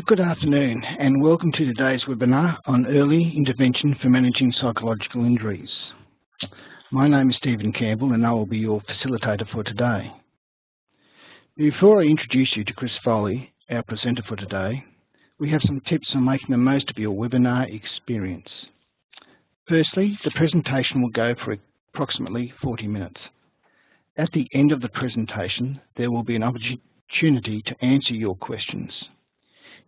Good afternoon and welcome to today's webinar on early intervention for managing psychological injuries. My name is Stephen Campbell and I will be your facilitator for today. Before I introduce you to Chris Foley, our presenter for today, we have some tips on making the most of your webinar experience. Firstly, the presentation will go for approximately 40 minutes. At the end of the presentation, there will be an opportunity to answer your questions.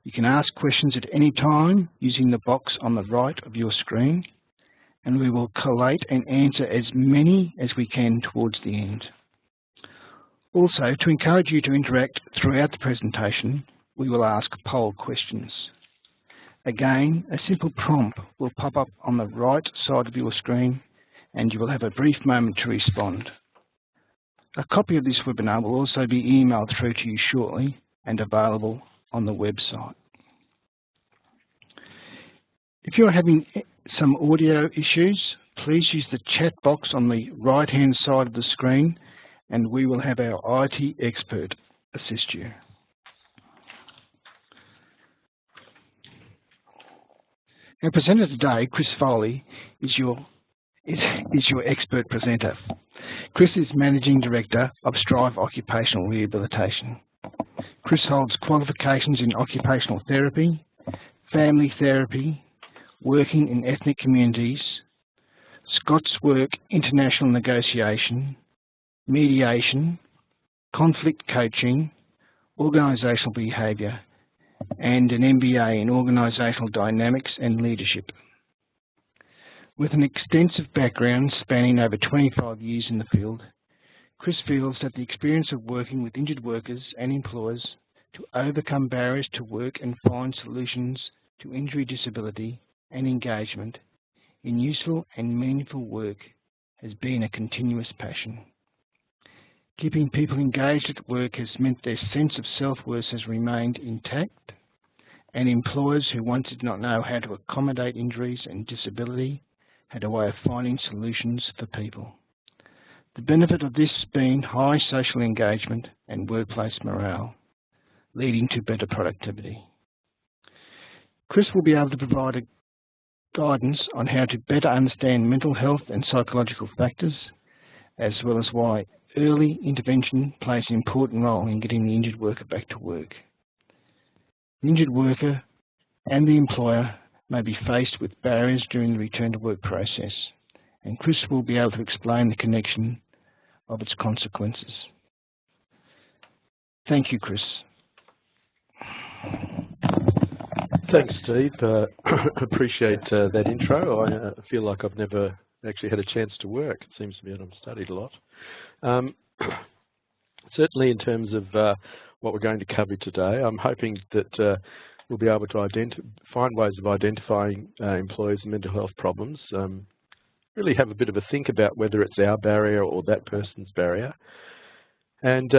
You can ask questions at any time using the box on the right of your screen, and we will collate and answer as many as we can towards the end. Also, to encourage you to interact throughout the presentation, we will ask poll questions. Again, a simple prompt will pop up on the right side of your screen, and you will have a brief moment to respond. A copy of this webinar will also be emailed through to you shortly and available on the website. If you're having some audio issues, please use the chat box on the right-hand side of the screen and we will have our IT expert assist you. Our presenter today, Chris Foley, is your expert presenter. Chris is Managing Director of Strive Occupational Rehabilitation. Chris holds qualifications in occupational therapy, family therapy, working in ethnic communities, Scots Work International Negotiation, mediation, conflict coaching, organisational behaviour, and an MBA in organisational dynamics and leadership. With an extensive background spanning over 25 years in the field, Chris feels that the experience of working with injured workers and employers to overcome barriers to work and find solutions to injury, disability and engagement in useful and meaningful work has been a continuous passion. Keeping people engaged at work has meant their sense of self-worth has remained intact, and employers who once did not know how to accommodate injuries and disability had a way of finding solutions for people. The benefit of this being high social engagement and workplace morale, leading to better productivity. Chris will be able to provide guidance on how to better understand mental health and psychological factors, as well as why early intervention plays an important role in getting the injured worker back to work. The injured worker and the employer may be faced with barriers during the return to work process, and Chris will be able to explain the connection of its consequences. Thank you, Chris. Thanks, Steve. Appreciate that intro. I feel like I've never actually had a chance to work. It seems to me that I've studied a lot. Certainly in terms of what we're going to cover today, I'm hoping that we'll be able to find ways of identifying employers' mental health problems, really have a bit of a think about whether it's our barrier or that person's barrier, and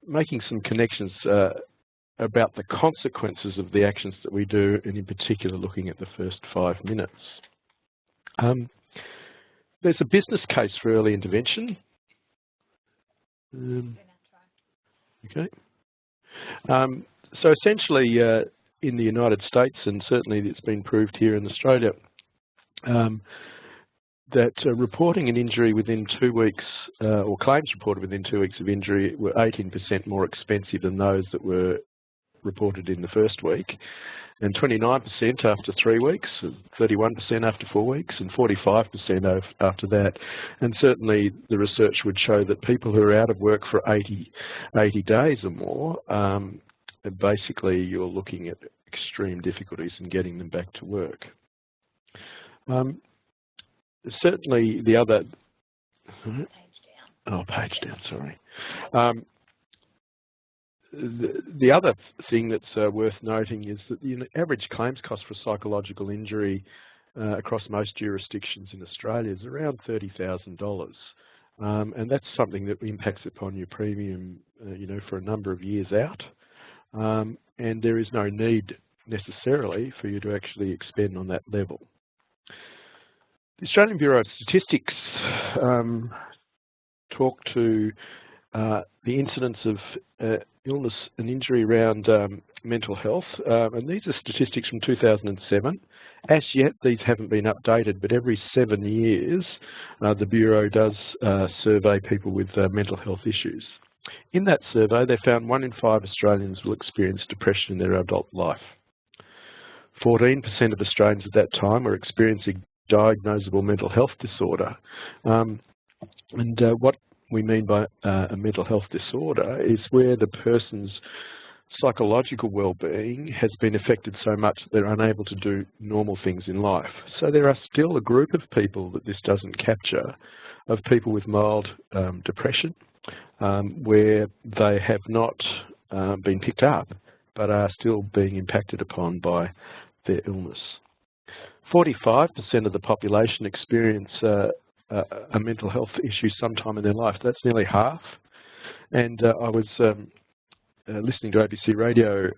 making some connections about the consequences of the actions that we do, and in particular looking at the first 5 minutes. There's a business case for early intervention. Okay. So essentially in the United States, and certainly it's been proved here in Australia, that reporting an injury within 2 weeks, or claims reported within 2 weeks of injury, were 18% more expensive than those that were reported in the first week, and 29% after 3 weeks, 31% after 4 weeks, and 45% after that. And certainly the research would show that people who are out of work for 80 days or more, basically you're looking at extreme difficulties in getting them back to work. Certainly the other... Page down, sorry. The other thing that's worth noting is that the average claims cost for psychological injury across most jurisdictions in Australia is around $30,000, and that's something that impacts upon your premium, for a number of years out. And there is no need necessarily for you to actually expend on that level. The Australian Bureau of Statistics talk to the incidence of illness and injury around mental health, and these are statistics from 2007. As yet, these haven't been updated, but every 7 years, the Bureau does survey people with mental health issues. In that survey, they found 1 in 5 Australians will experience depression in their adult life. 14% of Australians at that time were experiencing diagnosable mental health disorder. What we mean by a mental health disorder is where the person's psychological well-being has been affected so much that they're unable to do normal things in life. So there are still a group of people that this doesn't capture, of people with mild depression, where they have not been picked up but are still being impacted upon by their illness. 45% of the population experience a mental health issue sometime in their life. That's nearly half. And I was listening to ABC Radio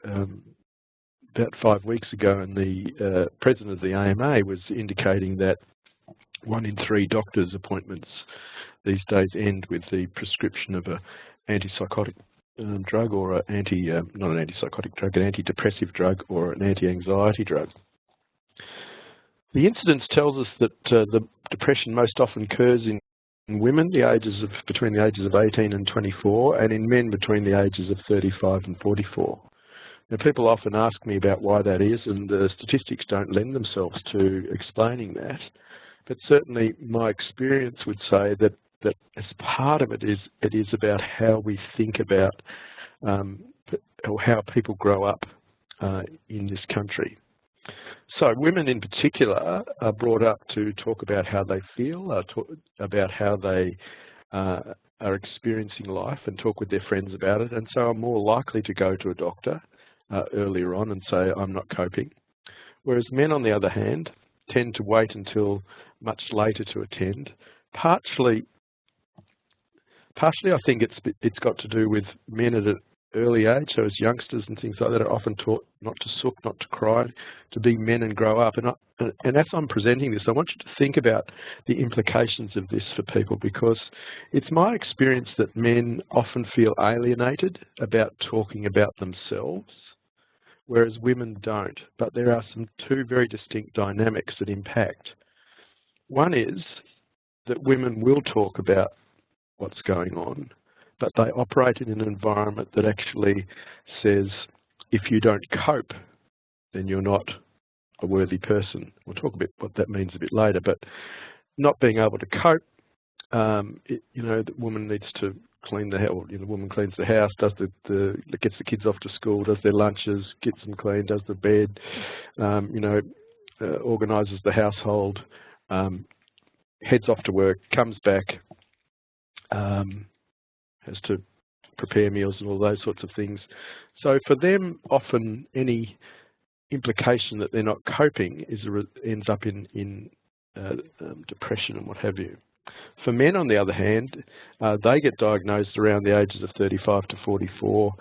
about 5 weeks ago, and the president of the AMA was indicating that 1 in 3 doctors' appointments these days end with the prescription of an antipsychotic drug, or not an antipsychotic drug, an antidepressive drug or an anti-anxiety drug. The incidence tells us that the depression most often occurs in women between the ages of 18 and 24, and in men between the ages of 35 and 44. Now, people often ask me about why that is, and the statistics don't lend themselves to explaining that. But certainly my experience would say that as part of it is about how we think about or how people grow up in this country. So women in particular are brought up to talk about how they feel, about how they are experiencing life, and talk with their friends about it, and so are more likely to go to a doctor earlier on and say, I'm not coping. Whereas men, on the other hand, tend to wait until much later to attend. Partially I think it's got to do with men at an early age, so as youngsters and things like that are often taught not to sook, not to cry, to be men and grow up. And as I'm presenting this, I want you to think about the implications of this for people, because it's my experience that men often feel alienated about talking about themselves, whereas women don't. But there are two very distinct dynamics that impact. One is that women will talk about what's going on, but they operate in an environment that actually says, if you don't cope, then you're not a worthy person. We'll talk a bit what that means a bit later, but not being able to cope, the woman needs to clean the house. The woman cleans the house, gets the kids off to school, does their lunches, gets them clean, does the bed, organises the household, heads off to work, comes back, has to prepare meals and all those sorts of things. So for them, often any implication that they're not coping ends up in depression and what have you. For men, on the other hand, they get diagnosed around the ages of 35 to 44,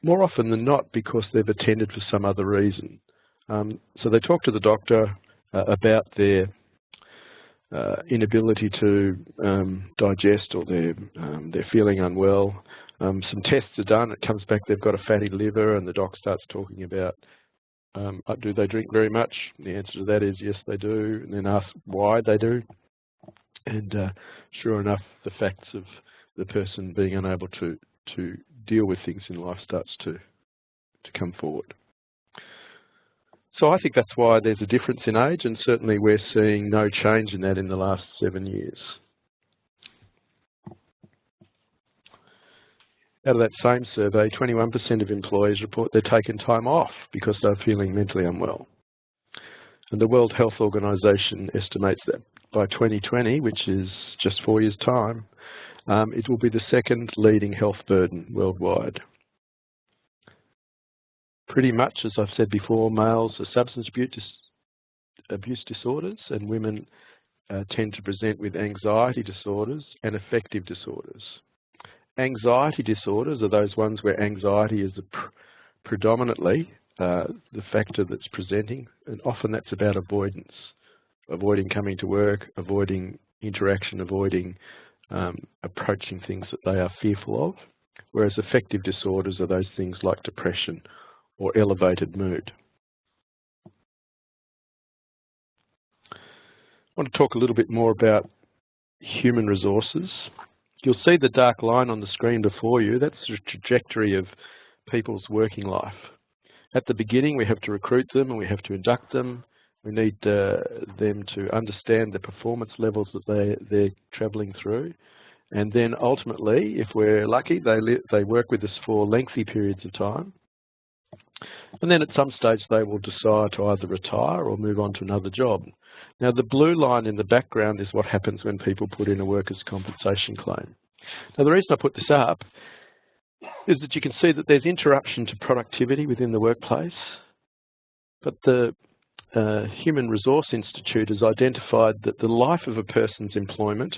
more often than not because they've attended for some other reason. So they talk to the doctor about their inability to digest, or they're feeling unwell. Some tests are done, it comes back they've got a fatty liver, and the doc starts talking about, do they drink very much? The answer to that is yes, they do, and then ask why they do. And sure enough, the facts of the person being unable to deal with things in life starts to come forward. So I think that's why there's a difference in age, and certainly we're seeing no change in that in the last 7 years. Out of that same survey, 21% of employees report they're taking time off because they're feeling mentally unwell. And the World Health Organization estimates that by 2020, which is just 4 years' time, it will be the second leading health burden worldwide. Pretty much, as I've said before, males are substance abuse disorders, and women tend to present with anxiety disorders and affective disorders. Anxiety disorders are those ones where anxiety is predominantly the factor that's presenting, and often that's about avoidance, avoiding coming to work, avoiding interaction, avoiding approaching things that they are fearful of, whereas affective disorders are those things like depression or elevated mood. I want to talk a little bit more about human resources. You'll see the dark line on the screen before you. That's the trajectory of people's working life. At the beginning, we have to recruit them and we have to induct them. We need them to understand the performance levels that they're travelling through. And then ultimately, if we're lucky, they work with us for lengthy periods of time. And then at some stage, they will decide to either retire or move on to another job. Now, the blue line in the background is what happens when people put in a workers' compensation claim. Now, the reason I put this up is that you can see that there's interruption to productivity within the workplace, but the Human Resource Institute has identified that the life of a person's employment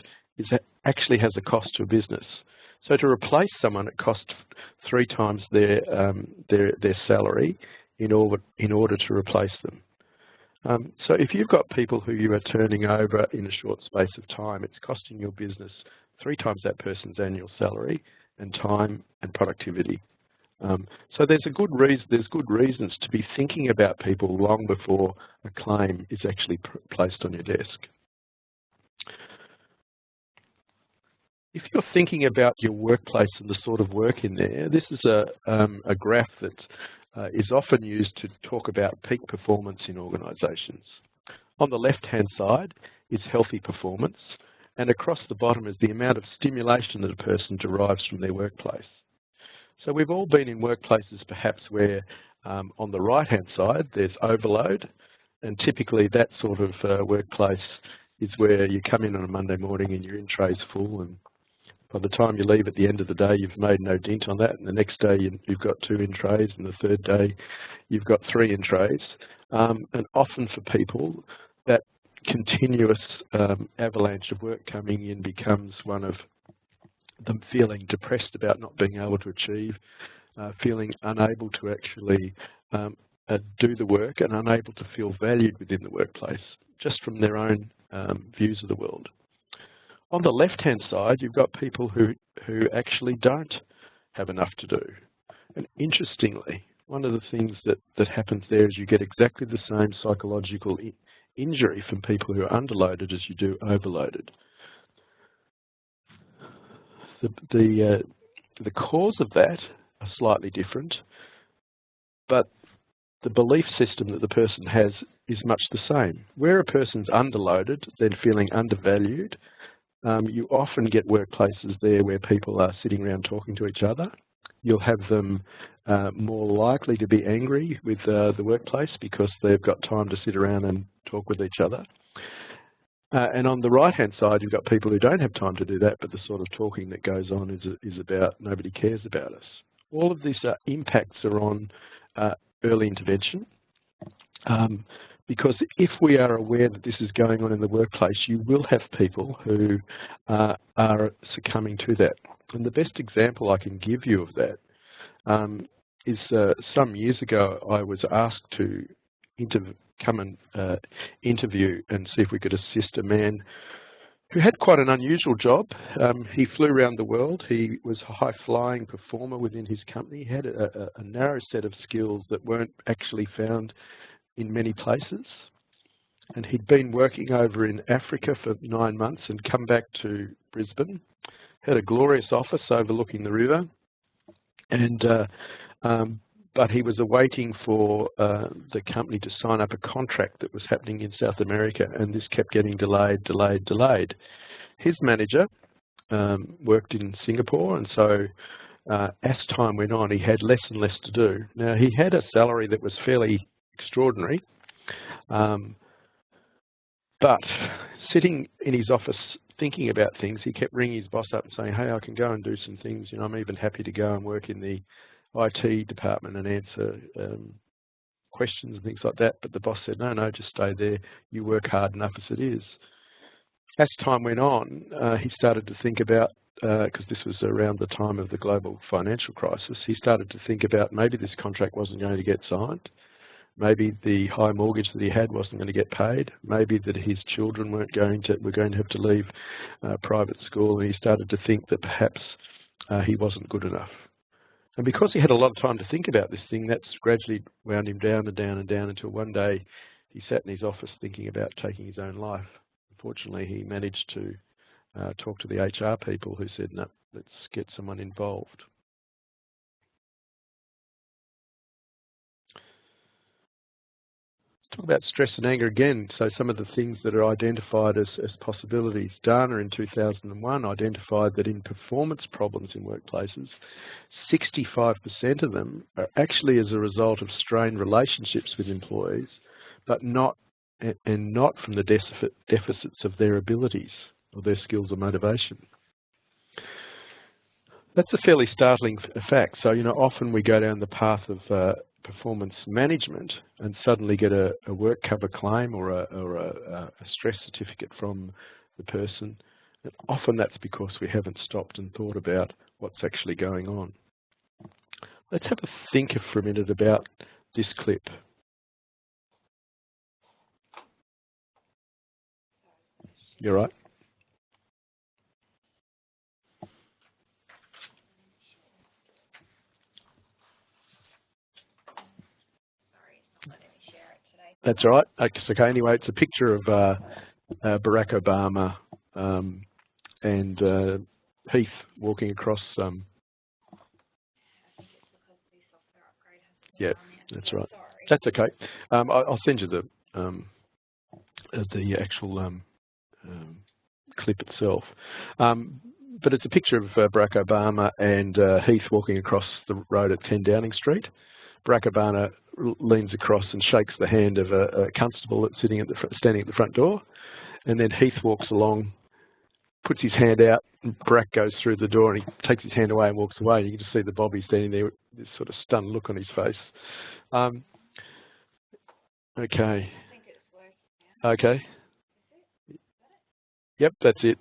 actually has a cost to a business. So to replace someone, it costs 3 times their salary in order to replace them. So if you've got people who you are turning over in a short space of time, it's costing your business 3 times that person's annual salary and time and productivity. So there's good reasons to be thinking about people long before a claim is actually placed on your desk. If you're thinking about your workplace and the sort of work in there, this is a graph that is often used to talk about peak performance in organisations. On the left-hand side is healthy performance, and across the bottom is the amount of stimulation that a person derives from their workplace. So we've all been in workplaces perhaps where on the right-hand side there's overload, and typically that sort of workplace is where you come in on a Monday morning and your in-tray's full, and by the time you leave at the end of the day, you've made no dent on that, and the next day you've got 2 in-trays, and the third day you've got 3 in-trays. And often for people, that continuous avalanche of work coming in becomes one of them feeling depressed about not being able to achieve, feeling unable to actually do the work and unable to feel valued within the workplace, just from their own views of the world. On the left-hand side, you've got people who actually don't have enough to do. And interestingly, one of the things that happens there is you get exactly the same psychological injury from people who are underloaded as you do overloaded. The cause of that are slightly different, but the belief system that the person has is much the same. Where a person's underloaded, then feeling undervalued, you often get workplaces there where people are sitting around talking to each other. You'll have them more likely to be angry with the workplace because they've got time to sit around and talk with each other. And on the right-hand side, you've got people who don't have time to do that, but the sort of talking that goes on is about nobody cares about us. All of these impacts are on early intervention. Because if we are aware that this is going on in the workplace, you will have people who are succumbing to that. And the best example I can give you of that is some years ago I was asked to come and interview and see if we could assist a man who had quite an unusual job. He flew around the world. He was a high-flying performer within his company. He had a narrow set of skills that weren't actually found in many places, and he'd been working over in Africa for 9 months and come back to Brisbane, had a glorious office overlooking the river, and but he was awaiting for the company to sign up a contract that was happening in South America, and this kept getting delayed. His manager worked in Singapore, and so as time went on, he had less and less to do. Now, he had a salary that was fairly extraordinary, but sitting in his office thinking about things, he kept ringing his boss up and saying, "Hey, I can go and do some things. You know, I'm even happy to go and work in the IT department and answer questions and things like that." But the boss said, "No, just stay there. You work hard enough as it is." As time went on, he started to think about, because this was around the time of the global financial crisis, he started to think about maybe this contract wasn't going to get signed. Maybe the high mortgage that he had wasn't going to get paid. Maybe that his children were going to have to leave private school, and he started to think that perhaps he wasn't good enough. And because he had a lot of time to think about this thing, that's gradually wound him down and down and down until one day he sat in his office thinking about taking his own life. Unfortunately, he managed to talk to the HR people who said, no, let's get someone involved. Talk about stress and anger again. So some of the things that are identified as possibilities. Dana in 2001 identified that in performance problems in workplaces, 65% of them are actually as a result of strained relationships with employees, but not from the deficits of their abilities or their skills or motivation. That's a fairly startling fact. So, often we go down the path of performance management and suddenly get a work cover claim or a stress certificate from the person. And often that's because we haven't stopped and thought about what's actually going on. Let's have a think for a minute about this clip. You all right? That's all right. Okay. Anyway, it's a picture of Barack Obama and Heath walking across. Yeah, that's right. That's okay. I'll send you the actual clip itself. But it's a picture of Barack Obama and Heath walking across the road at 10 Downing Street. Barack Obama leans across and shakes the hand of a constable that's standing at the front door, and then Heath walks along, puts his hand out, and Barack goes through the door, and he takes his hand away and walks away. You can just see the Bobby standing there with this sort of stunned look on his face. Okay. Okay. Yep, that's it.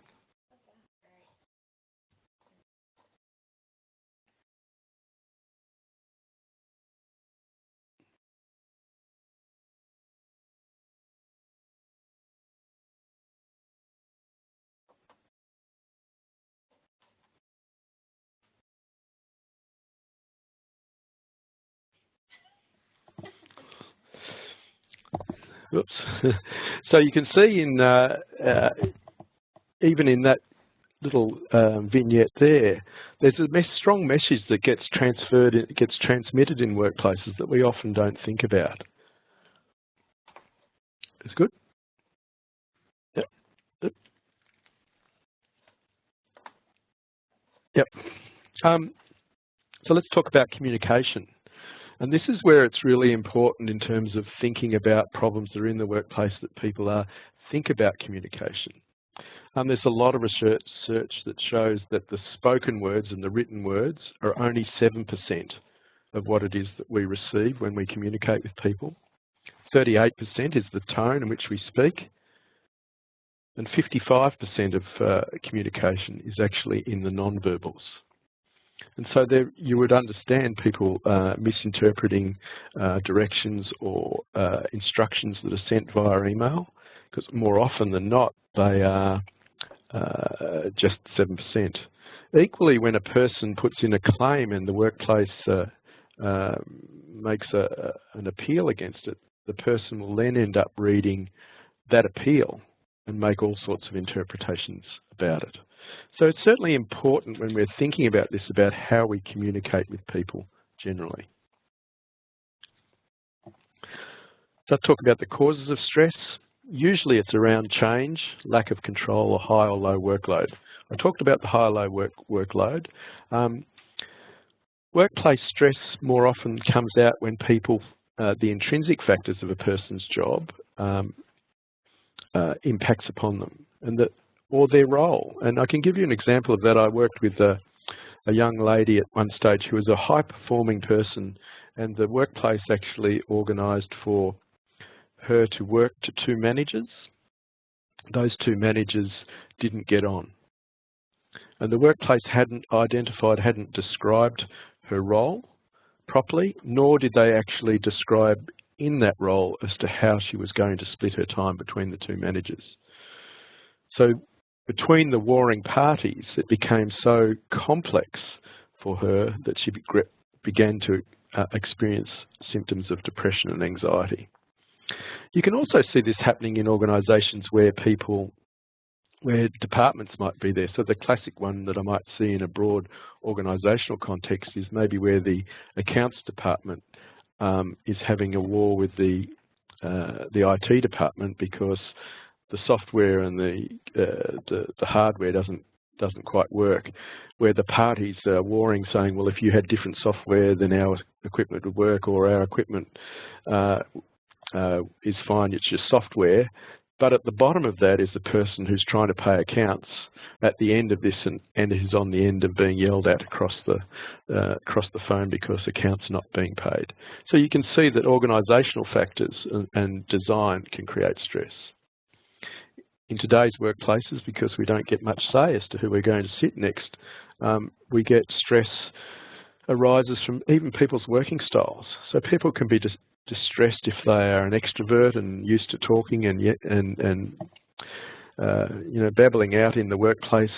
Oops. So you can see in even in that little vignette there's a strong message that gets transmitted in workplaces that we often don't think about. It's good. Yep. Yep. So let's talk about communication. And this is where it's really important in terms of thinking about problems that are in the workplace that people think about communication. There's a lot of research that shows that the spoken words and the written words are only 7% of what it is that we receive when we communicate with people. 38% is the tone in which we speak. And 55% of communication is actually in the non-verbals. And so there, you would understand people misinterpreting directions or instructions that are sent via email, because more often than not, they are just 7%. Equally, when a person puts in a claim and the workplace makes an appeal against it, the person will then end up reading that appeal and make all sorts of interpretations about it. So it's certainly important when we're thinking about this, about how we communicate with people generally. So I'll talk about the causes of stress. Usually it's around change, lack of control, or high or low workload. I talked about the high or low workload. Workplace stress more often comes out when people, the intrinsic factors of a person's job impacts upon them, or their role. And I can give you an example of that. I worked with a young lady at one stage who was a high-performing person, and the workplace actually organised for her to work to 2 managers. Those 2 managers didn't get on. And the workplace hadn't described her role properly, nor did they actually describe in that role as to how she was going to split her time between the two managers. So between the warring parties, it became so complex for her that she began to experience symptoms of depression and anxiety. You can also see this happening in organisations where departments might be there. So the classic one that I might see in a broad organisational context is maybe where the accounts department is having a war with the IT department because the software and the hardware doesn't quite work, where the parties are warring, saying, well, if you had different software, then our equipment would work, or our equipment is fine, it's your software. But at the bottom of that is the person who's trying to pay accounts at the end of this and is on the end of being yelled at across the phone because accounts not being paid. So you can see that organisational factors and design can create stress. In today's workplaces, because we don't get much say as to who we're going to sit next, we get stress arises from even people's working styles. So people can be distressed if they are an extrovert and used to talking and babbling out in the workplace,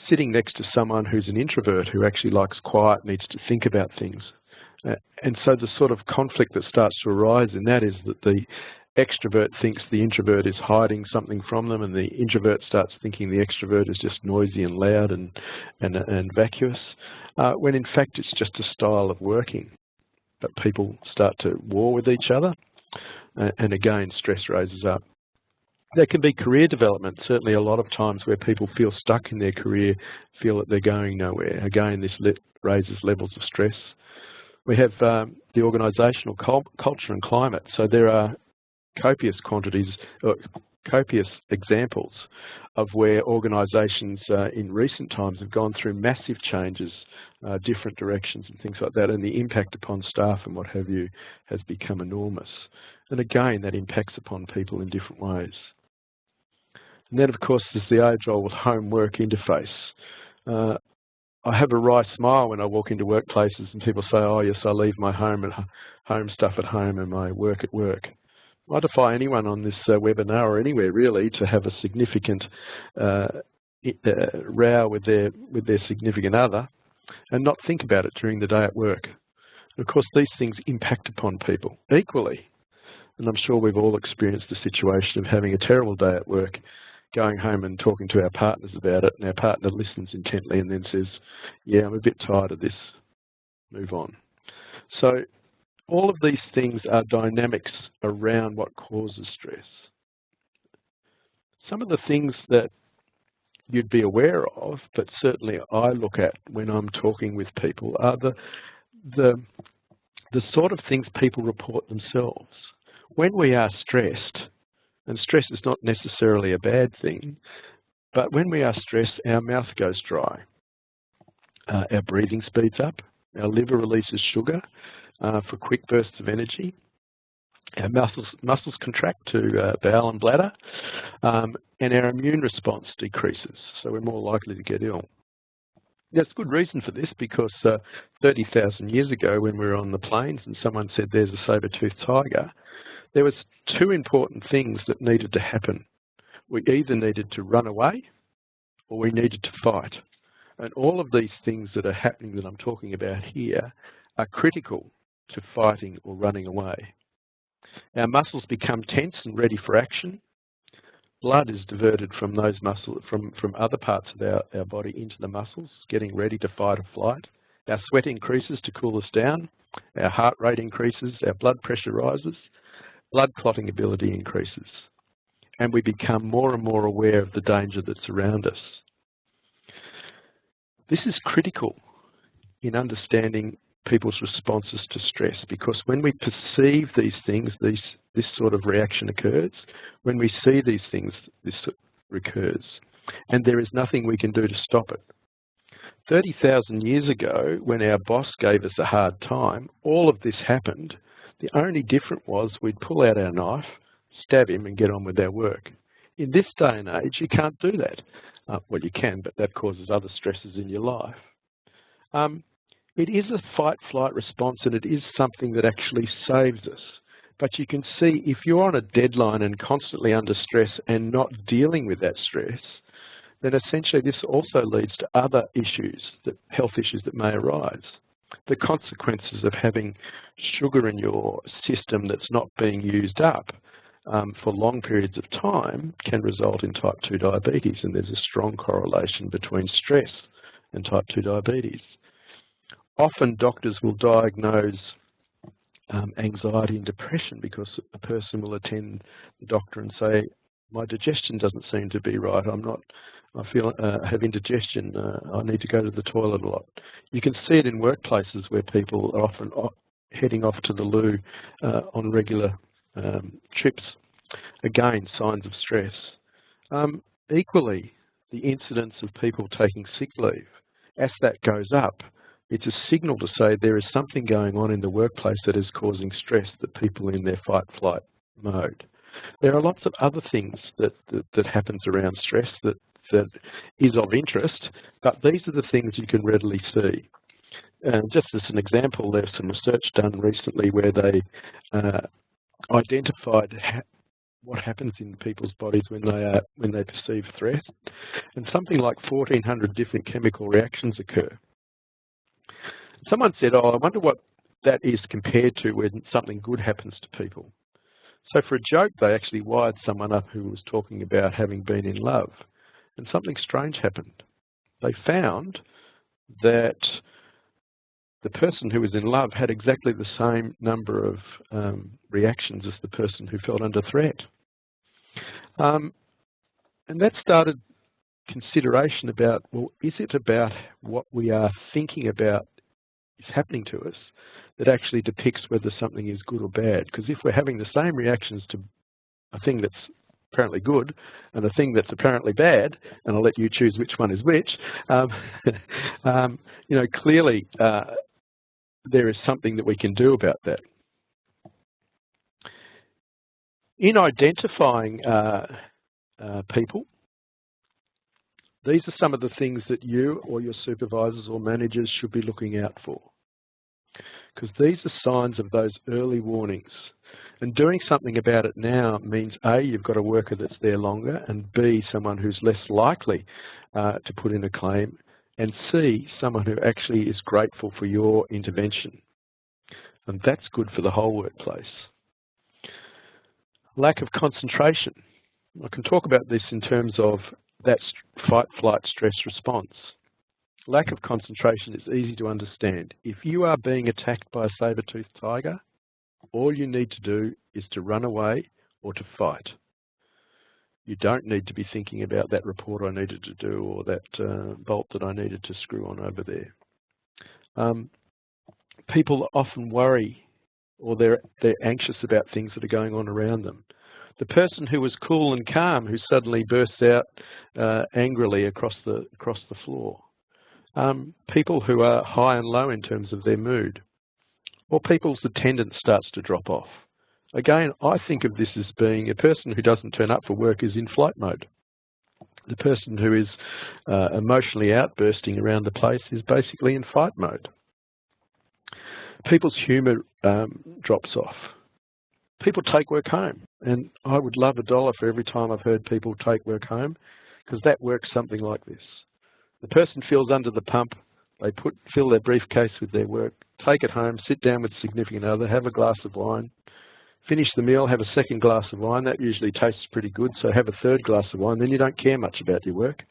sitting next to someone who's an introvert who actually likes quiet, needs to think about things. And so the sort of conflict that starts to arise in that is that the extrovert thinks the introvert is hiding something from them, and the introvert starts thinking the extrovert is just noisy and loud and vacuous, when in fact it's just a style of working. But people start to war with each other, and again, stress raises up. There can be career development, certainly a lot of times where people feel stuck in their career, feel that they're going nowhere. Again, this raises levels of stress. We have the organisational culture and climate. So there are copious examples of where organisations in recent times have gone through massive changes, different directions and things like that, and the impact upon staff and what have you has become enormous. And again, that impacts upon people in different ways. And then, of course, there's the age-old home-work interface. I have a wry smile when I walk into workplaces and people say, oh yes, I leave my home stuff at home and my work at work. I defy anyone on this webinar or anywhere really to have a significant row with their significant other and not think about it during the day at work. And of course, these things impact upon people equally. And I'm sure we've all experienced the situation of having a terrible day at work, going home and talking to our partners about it, and our partner listens intently and then says, yeah, I'm a bit tired of this, move on. So all of these things are dynamics around what causes stress. Some of the things that you'd be aware of, but certainly I look at when I'm talking with people, are the sort of things people report themselves. When we are stressed, and stress is not necessarily a bad thing, but when we are stressed, our mouth goes dry. Our breathing speeds up. Our liver releases sugar for quick bursts of energy. Our muscles contract to bowel and bladder, and our immune response decreases, so we're more likely to get ill. There's good reason for this, because 30,000 years ago when we were on the plains and someone said there's a saber-toothed tiger, there was two important things that needed to happen. We either needed to run away or we needed to fight. And all of these things that are happening that I'm talking about here are critical to fighting or running away. Our muscles become tense and ready for action. Blood is diverted from those muscles, from other parts of our body into the muscles, getting ready to fight or flight. Our sweat increases to cool us down. Our heart rate increases. Our blood pressure rises. Blood clotting ability increases. And we become more and more aware of the danger that's around us. This is critical in understanding people's responses to stress, because when we perceive these things, this sort of reaction occurs. When we see these things, this recurs. And there is nothing we can do to stop it. 30,000 years ago, when our boss gave us a hard time, all of this happened. The only difference was we'd pull out our knife, stab him and get on with our work. In this day and age, you can't do that. Well, you can, but that causes other stresses in your life. It is a fight-flight response, and it is something that actually saves us, But you can see if you're on a deadline and constantly under stress and not dealing with that stress, then essentially this also leads to other issues, health issues that may arise. The consequences of having sugar in your system that's not being used up for long periods of time can result in type 2 diabetes, and there's a strong correlation between stress and type 2 diabetes. Often doctors will diagnose anxiety and depression because a person will attend the doctor and say, my digestion doesn't seem to be right, I feel have indigestion, I need to go to the toilet a lot. You can see it in workplaces where people are often heading off to the loo on regular trips. Again, signs of stress. Equally, the incidence of people taking sick leave, as that goes up, it's a signal to say there is something going on in the workplace that is causing stress that people are in their fight-flight mode. There are lots of other things that happens around stress that is of interest, but these are the things you can readily see. Just as an example, there's some research done recently where they identified what happens in people's bodies when they perceive threat, and something like 1,400 different chemical reactions occur. Someone said, oh, I wonder what that is compared to when something good happens to people. So for a joke, they actually wired someone up who was talking about having been in love, and something strange happened. They found that the person who was in love had exactly the same number of reactions as the person who felt under threat. And that started consideration about, well, is it about what we are thinking about is happening to us that actually depicts whether something is good or bad? Because if we're having the same reactions to a thing that's apparently good and a thing that's apparently bad, and I'll let you choose which one is which, you know, clearly there is something that we can do about that. In identifying people, these are some of the things that you or your supervisors or managers should be looking out for, because these are signs of those early warnings. And doing something about it now means A, you've got a worker that's there longer, and B, someone who's less likely to put in a claim, and C, someone who actually is grateful for your intervention. And that's good for the whole workplace. Lack of concentration. I can talk about this in terms of that fight-flight stress response. Lack of concentration is easy to understand. If you are being attacked by a saber-toothed tiger, all you need to do is to run away or to fight. You don't need to be thinking about that report I needed to do or that bolt that I needed to screw on over there. People often worry or they're anxious about things that are going on around them. The person who was cool and calm who suddenly bursts out angrily across the floor. People who are high and low in terms of their mood. Or people's attendance starts to drop off. Again, I think of this as being a person who doesn't turn up for work is in flight mode. The person who is emotionally outbursting around the place is basically in fight mode. People's humour drops off. People take work home, and I would love $1 for every time I've heard people take work home, because that works something like this. The person feels under the pump, they fill their briefcase with their work, take it home, sit down with a significant other, have a glass of wine, finish the meal, have a second glass of wine. That usually tastes pretty good, so have a third glass of wine, then you don't care much about your work.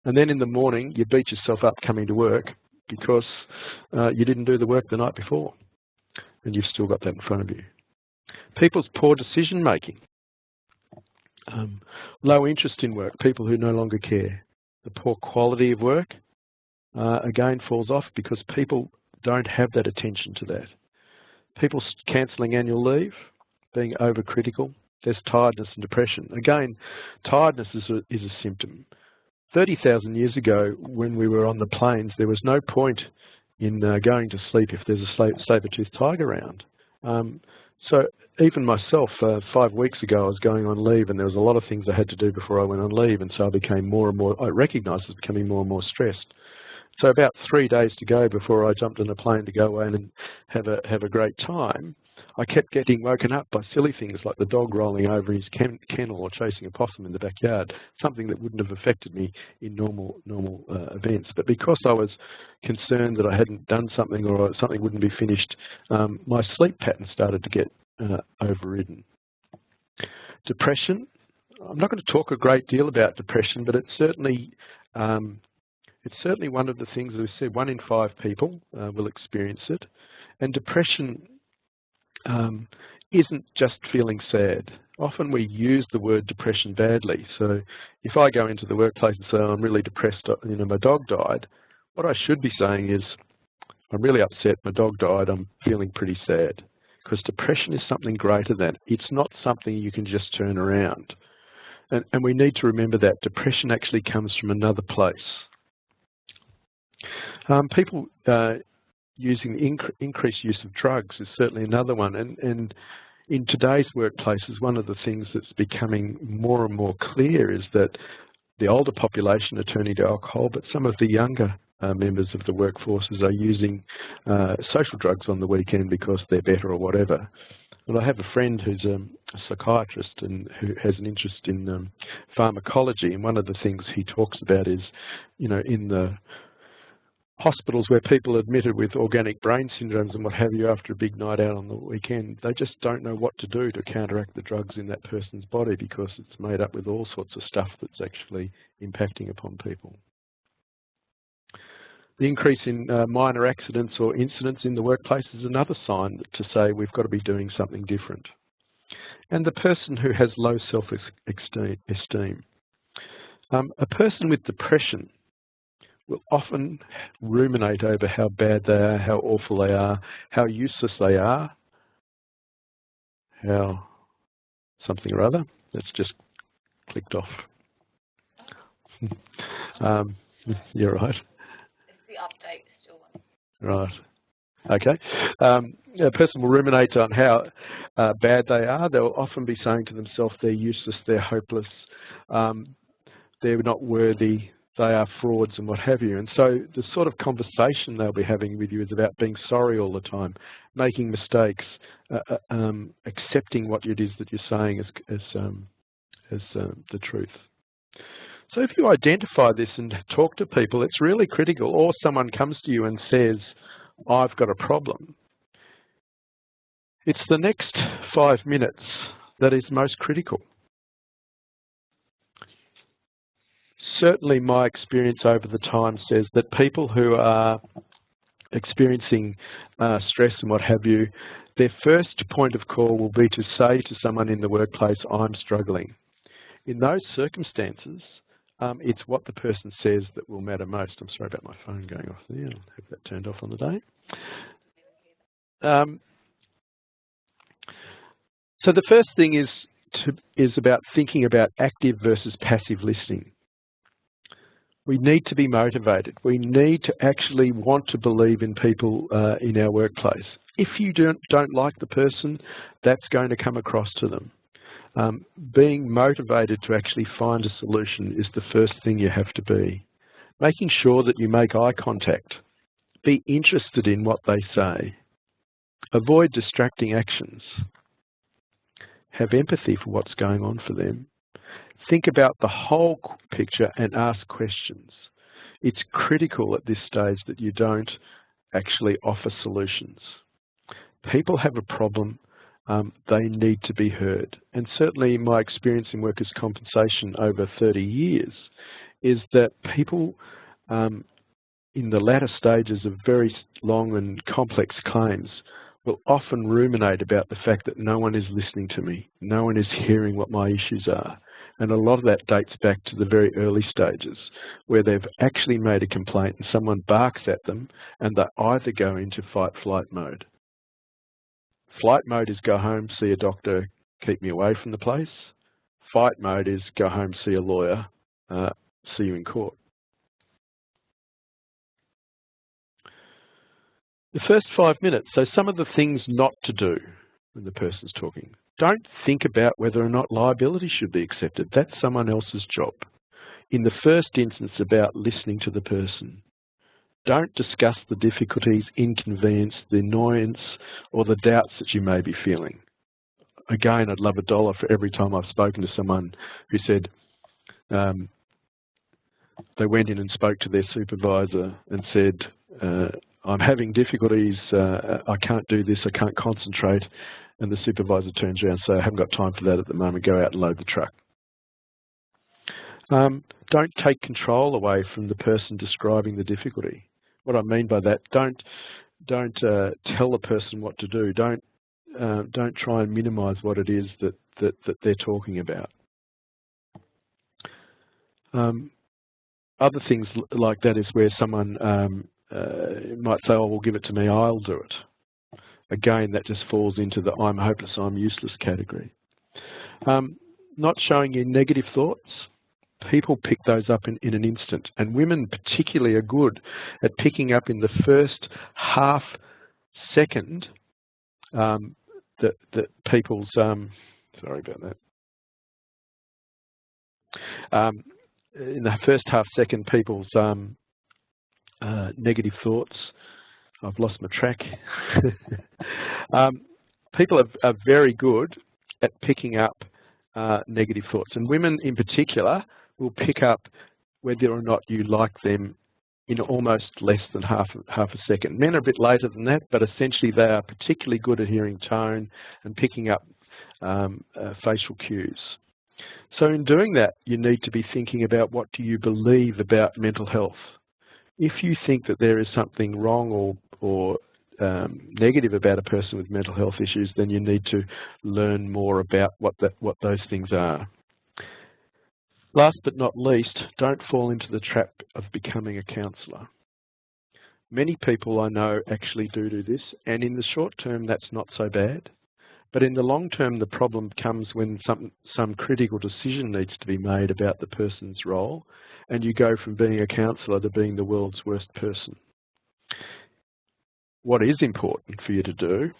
And then in the morning, you beat yourself up coming to work because you didn't do the work the night before, and you've still got that in front of you. People's poor decision making. Low interest in work, people who no longer care. The poor quality of work, again, falls off because people don't have that attention to that. People cancelling annual leave, being overcritical. There's tiredness and depression. Again, tiredness is a symptom. 30,000 years ago, when we were on the plains, there was no point in going to sleep if there's a saber-toothed tiger around. So even myself, 5 weeks ago, I was going on leave, and there was a lot of things I had to do before I went on leave, and so I became more and more, I recognised I was becoming more and more stressed. So about 3 days to go before I jumped on a plane to go away and have a great time, I kept getting woken up by silly things like the dog rolling over his kennel or chasing a possum in the backyard, something that wouldn't have affected me in normal events. But because I was concerned that I hadn't done something or something wouldn't be finished, my sleep pattern started to get overridden. Depression. I'm not going to talk a great deal about depression, but it's certainly one of the things that we said. 1 in 5 people will experience it, and depression isn't just feeling sad. Often we use the word depression badly. So if I go into the workplace and say, oh, I'm really depressed, my dog died, what I should be saying is, I'm really upset, my dog died, I'm feeling pretty sad. Because depression is something greater than that. It's not something you can just turn around. And we need to remember that depression actually comes from another place. People using increased use of drugs is certainly another one. And in today's workplaces, one of the things that's becoming more and more clear is that the older population are turning to alcohol, but some of the younger members of the workforces are using social drugs on the weekend because they're better or whatever. Well, I have a friend who's a psychiatrist and who has an interest in pharmacology, and one of the things he talks about is, in the hospitals where people are admitted with organic brain syndromes and what have you after a big night out on the weekend, they just don't know what to do to counteract the drugs in that person's body because it's made up with all sorts of stuff that's actually impacting upon people. The increase in minor accidents or incidents in the workplace is another sign to say we've got to be doing something different. And the person who has low self-esteem. A person with depression will often ruminate over how bad they are, how awful they are, how useless they are, how something or other. That's just clicked off. You're right. The update is still on. Right. Okay. A person will ruminate on how bad they are. They'll often be saying to themselves they're useless, they're hopeless, they're not worthy, they are frauds and what have you. And so the sort of conversation they'll be having with you is about being sorry all the time, making mistakes, accepting what it is that you're saying as the truth. So if you identify this and talk to people, it's really critical. Or someone comes to you and says, I've got a problem. It's the next 5 minutes that is most critical. Certainly my experience over the time says that people who are experiencing stress and what have you, their first point of call will be to say to someone in the workplace, I'm struggling. In those circumstances, it's what the person says that will matter most. I'm sorry about my phone going off there. I'll have that turned off on the day. So the first thing is about thinking about active versus passive listening. We need to be motivated. We need to actually want to believe in people in our workplace. If you don't like the person, that's going to come across to them. Being motivated to actually find a solution is the first thing you have to be. Making sure that you make eye contact. Be interested in what they say. Avoid distracting actions. Have empathy for what's going on for them. Think about the whole picture and ask questions. It's critical at this stage that you don't actually offer solutions. People have a problem. They need to be heard. And certainly my experience in workers' compensation over 30 years is that people in the latter stages of very long and complex claims will often ruminate about the fact that no one is listening to me, no one is hearing what my issues are. And a lot of that dates back to the very early stages where they've actually made a complaint and someone barks at them and they either go into fight-flight mode. Flight mode is go home, see a doctor, keep me away from the place. Fight mode is go home, see a lawyer, see you in court. The first 5 minutes, so some of the things not to do when the person's talking. Don't think about whether or not liability should be accepted. That's someone else's job. In the first instance, about listening to the person. Don't discuss the difficulties, inconvenience, the annoyance, or the doubts that you may be feeling. Again, I'd love $1 for every time I've spoken to someone who said they went in and spoke to their supervisor and said, I'm having difficulties, I can't do this, I can't concentrate, and the supervisor turns around and says, I haven't got time for that at the moment, go out and load the truck. Don't take control away from the person describing the difficulty. What I mean by that, don't tell the person what to do. Don't try and minimise what it is that they're talking about. Other things like that is where someone might say, oh, well, give it to me, I'll do it. Again, that just falls into the I'm hopeless, I'm useless category. Not showing you negative thoughts. People pick those up in an instant, and women particularly are good at picking up in the first half second that people's sorry about that. In the first half second, people's negative thoughts. I've lost my track. People are very good at picking up negative thoughts, and women in particular will pick up whether or not you like them in almost less than half a second. Men are a bit later than that, but essentially they are particularly good at hearing tone and picking up facial cues. So in doing that, you need to be thinking about what do you believe about mental health. If you think that there is something wrong or negative about a person with mental health issues, then you need to learn more about what those things are. Last but not least, don't fall into the trap of becoming a counsellor. Many people I know actually do this, and in the short term that's not so bad. But in the long term, the problem comes when some critical decision needs to be made about the person's role, and you go from being a counsellor to being the world's worst person. What is important for you to do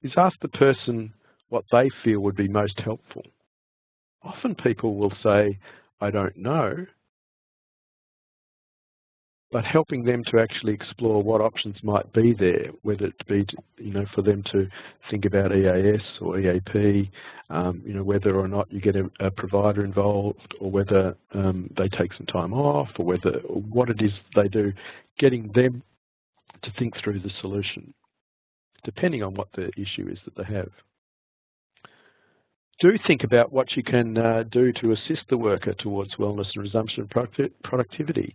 is ask the person what they feel would be most helpful. Often people will say, I don't know, but helping them to actually explore what options might be there, whether it be, for them to think about EAS or EAP, whether or not you get a provider involved, or whether they take some time off, or what it is they do, getting them to think through the solution, depending on what the issue is that they have. Do think about what you can do to assist the worker towards wellness and resumption of productivity.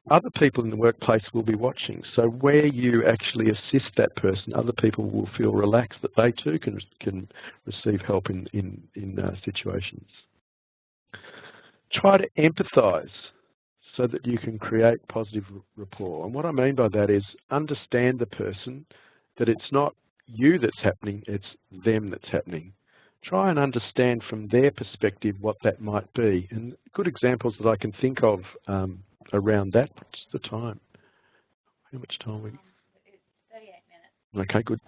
Other people in the workplace will be watching, so where you actually assist that person, other people will feel relaxed that they too can receive help in situations. Try to empathise so that you can create positive rapport. And what I mean by that is understand the person, that it's not you that's happening, it's them that's happening. Try and understand from their perspective what that might be. And good examples that I can think of around that. What's the time? How much time are we? It's 38 minutes. Okay, good.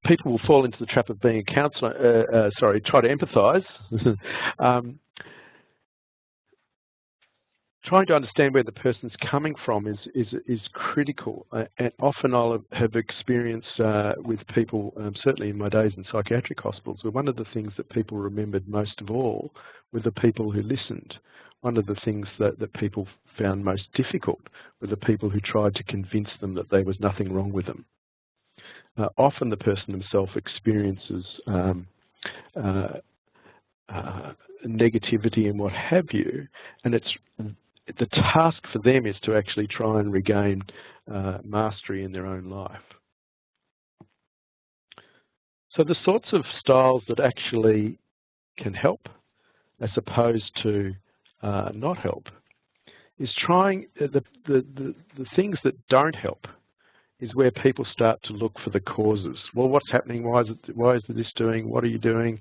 People will fall into the trap of being a counsellor, try to empathise. Trying to understand where the person's coming from is critical, and often I'll have experience with people, certainly in my days in psychiatric hospitals, where one of the things that people remembered most of all were the people who listened. One of the things that people found most difficult were the people who tried to convince them that there was nothing wrong with them. Often the person himself experiences negativity and what have you, and the task for them is to actually try and regain mastery in their own life. So the sorts of styles that actually can help as opposed to not help is trying, the things that don't help is where people start to look for the causes. Well, what's happening? Why is this doing? What are you doing?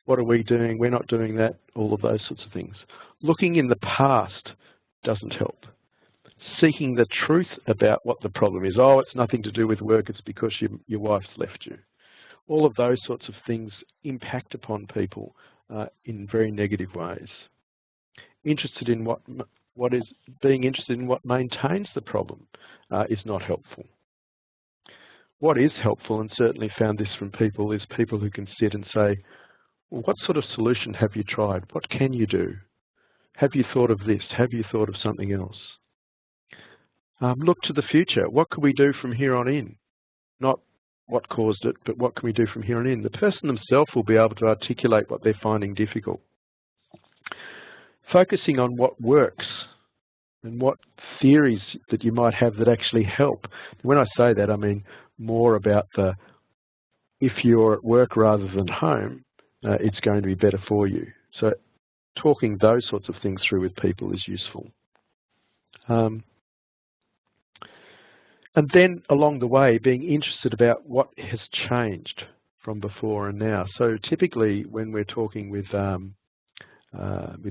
What are we doing? We're not doing that. All of those sorts of things. Looking in the past doesn't help. Seeking the truth about what the problem is. Oh, it's nothing to do with work, it's because your wife's left you. All of those sorts of things impact upon people in very negative ways. Interested in being interested in what maintains the problem is not helpful. What is helpful, and certainly found this from people, is people who can sit and say, well, what sort of solution have you tried? What can you do? Have you thought of this? Have you thought of something else? Look to the future. What can we do from here on in? Not what caused it, but what can we do from here on in? The person themselves will be able to articulate what they're finding difficult. Focusing on what works and what theories that you might have that actually help. When I say that, I mean more about if you're at work rather than home, it's going to be better for you. So talking those sorts of things through with people is useful. And then along the way, being interested about what has changed from before and now. So typically when we're talking with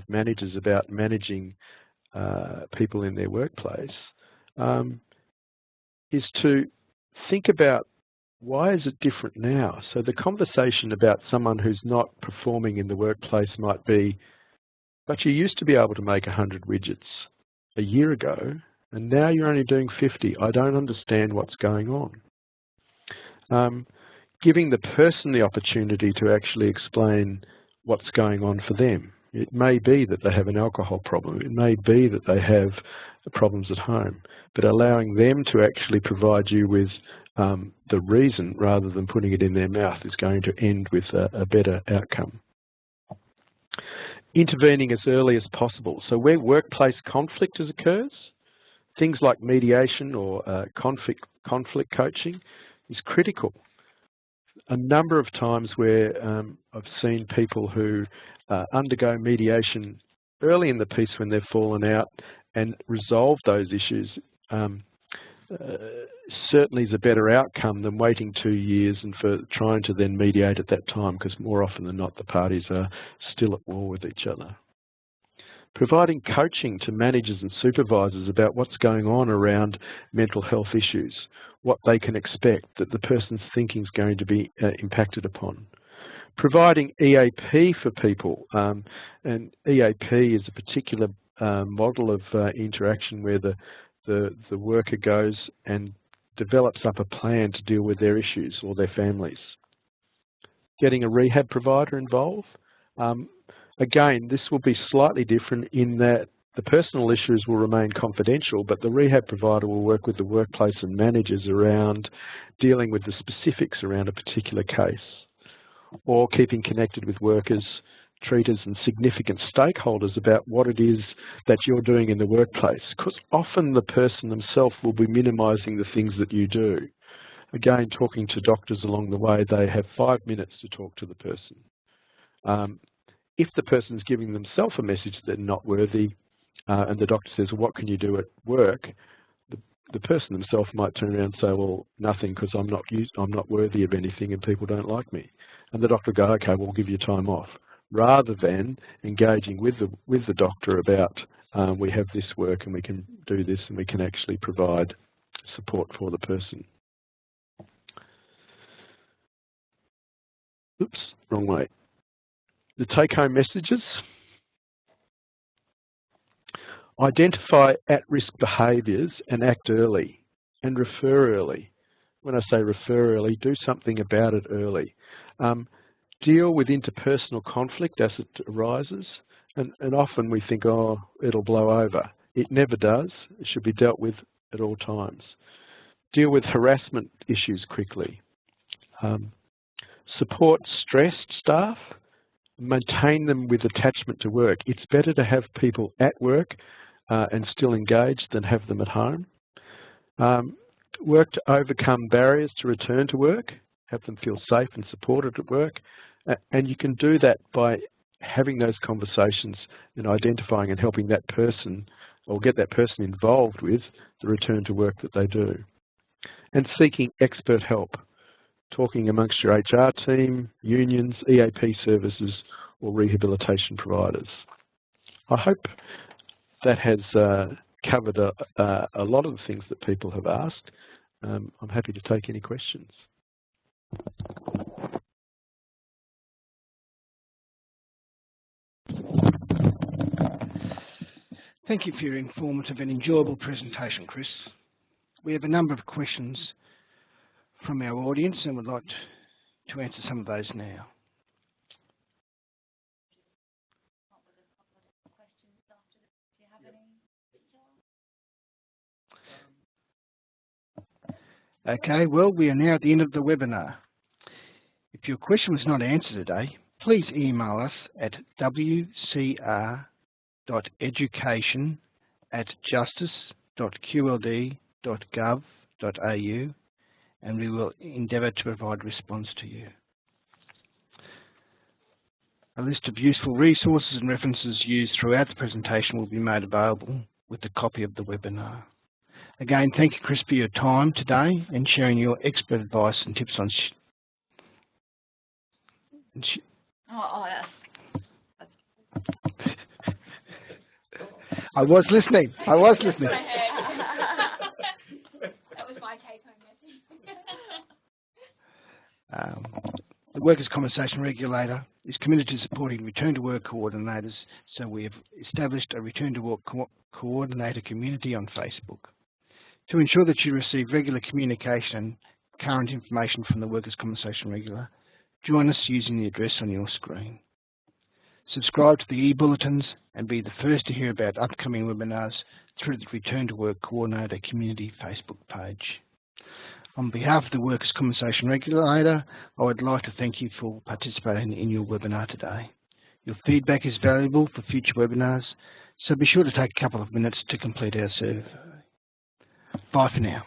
managers about managing people in their workplace, is to think about why is it different now? So the conversation about someone who's not performing in the workplace might be, but you used to be able to make 100 widgets a year ago, and now you're only doing 50. I don't understand what's going on. Giving the person the opportunity to actually explain what's going on for them. It may be that they have an alcohol problem. It may be that they have problems at home, but allowing them to actually provide you with the reason rather than putting it in their mouth is going to end with a better outcome. Intervening as early as possible. So where workplace conflict occurs, things like mediation or conflict coaching is critical. A number of times where I've seen people who undergo mediation early in the piece when they've fallen out and resolve those issues certainly is a better outcome than waiting 2 years and for trying to then mediate at that time, because more often than not the parties are still at war with each other. Providing coaching to managers and supervisors about what's going on around mental health issues, what they can expect, that the person's thinking is going to be impacted upon. Providing EAP for people, and EAP is a particular model of interaction where the worker goes and develops up a plan to deal with their issues or their families. Getting a rehab provider involved. Again, this will be slightly different in that the personal issues will remain confidential, but the rehab provider will work with the workplace and managers around dealing with the specifics around a particular case, or keeping connected with workers, treaters and significant stakeholders about what it is that you're doing in the workplace, because often the person themselves will be minimising the things that you do. Again, talking to doctors along the way, they have 5 minutes to talk to the person. If the person's giving themselves a message that they're not worthy, and the doctor says, well, what can you do at work? The person themselves might turn around and say, well, nothing, because I'm not worthy of anything and people don't like me. And the doctor will go, okay, we'll give you time off, rather than engaging with the doctor about we have this work and we can do this and we can actually provide support for the person. Oops, wrong way. The take-home messages. Identify at-risk behaviours and act early, and refer early. When I say refer early, do something about it early. Deal with interpersonal conflict as it arises, and often we think, oh, it'll blow over. It never does. It should be dealt with at all times. Deal with harassment issues quickly. Support stressed staff. Maintain them with attachment to work. It's better to have people at work and still engaged than have them at home. Work to overcome barriers to return to work. Have them feel safe and supported at work. And you can do that by having those conversations and identifying and helping that person, or get that person involved with the return to work that they do. And seeking expert help. Talking amongst your HR team, unions, EAP services or rehabilitation providers. I hope that has covered a lot of the things that people have asked. I'm happy to take any questions. Thank you for your informative and enjoyable presentation, Chris. We have a number of questions from our audience and would like to answer some of those now. Okay, well, we are now at the end of the webinar. If your question was not answered today, please email us at wcr.education@justice.qld.gov.au and we will endeavour to provide a response to you. A list of useful resources and references used throughout the presentation will be made available with a copy of the webinar. Again, thank you, Chris, for your time today and sharing your expert advice and tips on I was listening. That was my take-home message. The Workers Compensation Regulator is committed to supporting return-to-work coordinators, so we have established a return-to-work coordinator community on Facebook. To ensure that you receive regular communication and current information from the Workers Compensation Regulator, join us using the address on your screen. Subscribe to the e-bulletins and be the first to hear about upcoming webinars through the Return to Work Coordinator Community Facebook page. On behalf of the Workers Compensation Regulator, I would like to thank you for participating in your webinar today. Your feedback is valuable for future webinars, so be sure to take a couple of minutes to complete our survey. Bye for now.